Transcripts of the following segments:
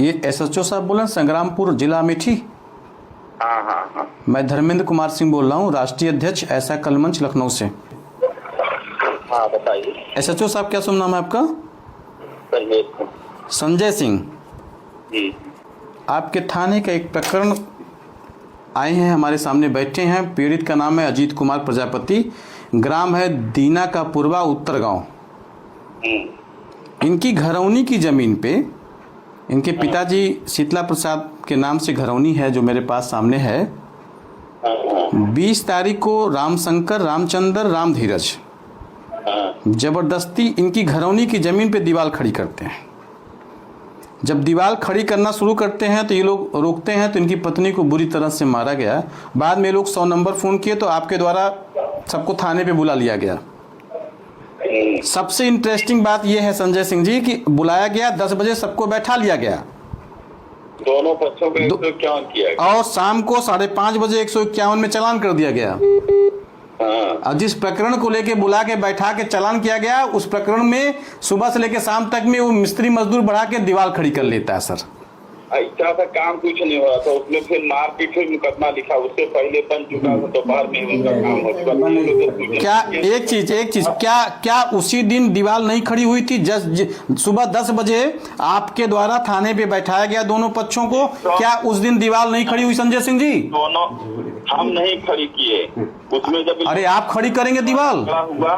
ये एसएचओ साहब बोल रहे हैं, संग्रामपुर जिला अमेठी। हाँ हाँ हाँ। मैं धर्मेंद्र कुमार सिंह बोल रहा हूँ, राष्ट्रीय अध्यक्ष ऐसा कल मंच, लखनऊ से। हाँ बताइए। एसएचओ साहब क्या शुभ नाम है आपका? संजय सिंह जी। आपके थाने का एक प्रकरण आए हैं, हमारे सामने बैठे हैं। पीड़ित का नाम है अजीत कुमार प्रजापति, ग्राम है दीना का पूर्वा, उत्तर गांव। इनकी घरौनी की जमीन पे इनके पिताजी शीतला प्रसाद के नाम से घरौनी है, जो मेरे पास सामने है। 20 तारीख को रामशंकर, रामचंद्र, राम धीरज जबरदस्ती इनकी घरौनी की जमीन पे दीवार खड़ी करते हैं। जब दीवार खड़ी करना शुरू करते हैं तो ये लोग रोकते हैं, तो इनकी पत्नी को बुरी तरह से मारा गया। बाद में ये लोग 100 नंबर फोन किए तो आपके द्वारा सबको थाने पे बुला लिया गया। सबसे इंटरेस्टिंग बात यह है संजय सिंह जी कि बुलाया गया, 10 बजे सबको बैठा लिया गया, दोनों पक्षों को 151 किया गया और शाम को 5:30 बजे 151 में चालान कर दिया गया। और जिस प्रकरण को लेके बुला के बैठा के चालान किया गया, उस प्रकरण में सुबह से लेके शाम तक में वो मिस्त्री मजदूर बढ़ा के दीवार खड़ी कर लेता है। सर ऐसा सा काम कुछ नहीं हो रहा था, उसमें फिर मारपीट, फिर मुकदमा लिखा, उससे पहले बन चुका था, दोपहर में उनका काम हो चुका। क्या एक चीज क्या उसी दिन दीवार नहीं खड़ी हुई थी? सुबह 10 बजे आपके द्वारा थाने पे बैठाया गया दोनों पक्षों को, क्या उस दिन दीवार नहीं खड़ी हुई संजय सिंह जी? दोनों हम नहीं खड़ी किए उसमें। जब अरे आप खड़ी करेंगे दीवार? हुआ,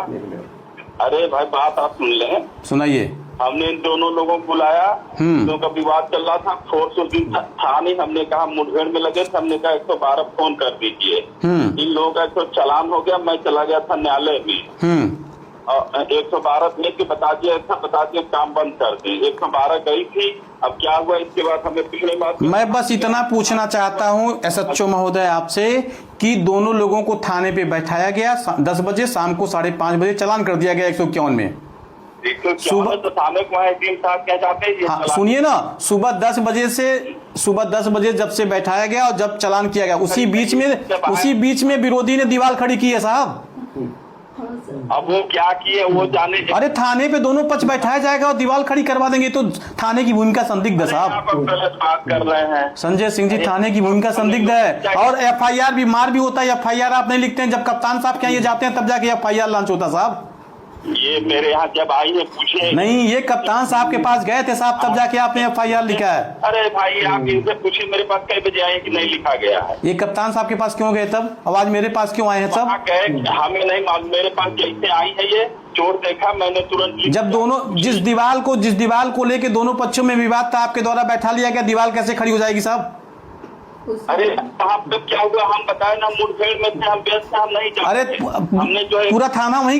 अरे भाई बात आप सुन लें, सुनाइए। हमने इन दोनों लोगों को बुलाया, उनका विवाद चल रहा था, फोर्स उस दिन था नहीं। हमने कहा मुठभेड़ में लगे थे, हमने कहा 112 फोन कर दीजिए। इन लोगों का 100 चालान हो गया, मैं चला गया था न्यायालय में और 112 लेके बता दिया काम बंद कर दी। 112 गई थी, अब क्या हुआ इसके बाद हमें पिछले बात। मैं बस इतना पूछना चाहता हूँ एसएचओ महोदय आपसे कि दोनों लोगों को थाने पे बैठाया गया 10 बजे, शाम को 5:30 बजे चालान कर दिया गया 151 में। सुबह तो थाने को क्या चाहते हैं? हाँ सुनिए ना, सुबह 10 बजे जब से बैठाया गया और जब चालान किया गया, उसी बीच में विरोधी ने दीवार खड़ी की है साहब। अब वो क्या किए वो जाने। अरे थाने पे दोनों पक्ष बैठाया जाएगा और दीवार खड़ी करवा देंगे, तो थाने की भूमिका संदिग्ध है साहब। आप गलत बात कर रहे हैं संजय सिंह जी, थाने की भूमिका संदिग्ध है। और एफआईआर भी मार भी होता है, एफआईआर आप नहीं लिखते हैं, जब कप्तान साहब के यहाँ ये जाते हैं तब जाके एफआईआर लॉन्च होता साहब। ये मेरे यहाँ जब आई है पूछे नहीं, ये कप्तान साहब के पास गए थे साहब, तब जाके आपने एफआईआर लिखा है। अरे भाई आप इनसे पूछे मेरे पास कई बजे आए कि नहीं लिखा गया है। ये कप्तान साहब के पास क्यों गए तब, और आज मेरे पास क्यों आए हैं सब? हमें नहीं मालूम, मेरे पास कैसे आई है ये चोर देखा मैंने तुरंत। जब दोनों जिस दीवार को लेके दोनों पक्षों में विवाद था, आपके द्वारा बैठा लिया गया, दीवार कैसे खड़ी हो जाएगी साहब? अरे साहब तो क्या हुआ हम बताए ना, मुठभेड़ में थे हम, व्यस्त थे, हम नहीं जानते। अरे हमने जो है पूरा थाना वहीं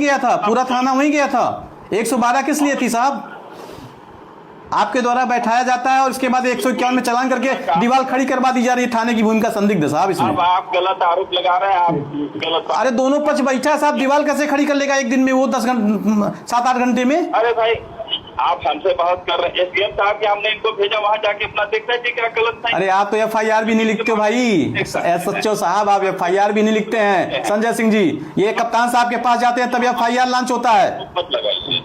गया था, 112 किस लिए थी साहब? आपके द्वारा बैठाया जाता है और इसके बाद 151 में चालान करके दीवार खड़ी करवा दी जा रही है। थाने की भूमिका संदिग्ध है साहब इसमें। अब आप गलत आरोप लगा रहे हैं, आप गलत। अरे दोनों पक्ष बैठा है साहब, दीवार कैसे खड़ी कर लेगा एक दिन में, वो 7-8 घंटे में? अरे भाई आप हमसे बहस कर रहे हैं। एसडीएम साहब के हमने इनको भेजा, वहाँ जाके अपना देखते हैं क्या गलत नहीं। अरे आप तो एफआईआर भी नहीं लिखते हो भाई, एसएचओ साहब आप एफआईआर भी नहीं लिखते हैं। संजय सिंह जी, ये कप्तान साहब के पास जाते हैं तब एफआईआर लॉन्च होता है। मत लगाइए।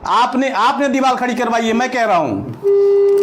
आपने दीवार खड़ी करवाई है, मैं कह रहा हूँ।